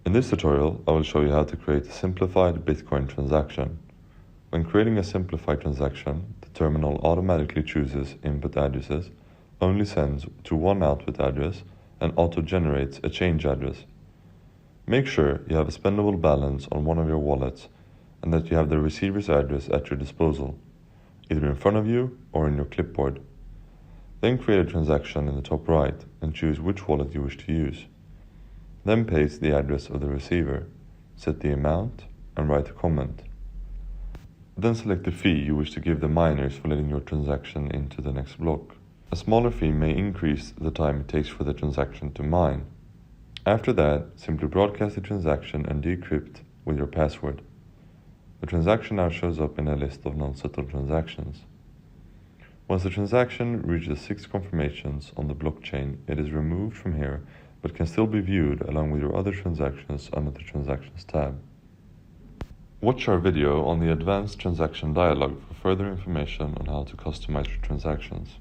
In this tutorial, I will show you how to create a simplified Bitcoin transaction. When creating a simplified transaction, the terminal automatically chooses input addresses, only sends to one output address, and auto-generates a change address. Make sure you have a spendable balance on one of your wallets and that you have the receiver's address at your disposal, either in front of you or in your clipboard. Then create a transaction in the top right and choose which wallet you wish to use. Then paste the address of the receiver, set the amount, and write a comment. Then select the fee you wish to give the miners for letting your transaction into the next block. A smaller fee may increase the time it takes for the transaction to mine. After that, simply broadcast the transaction and decrypt with your password. The transaction now shows up in a list of non-settled transactions. Once the transaction reaches 6 confirmations on the blockchain, it is removed from here but can still be viewed along with your other transactions under the Transactions tab. Watch our video on the Advanced Transaction Dialog for further information on how to customize your transactions.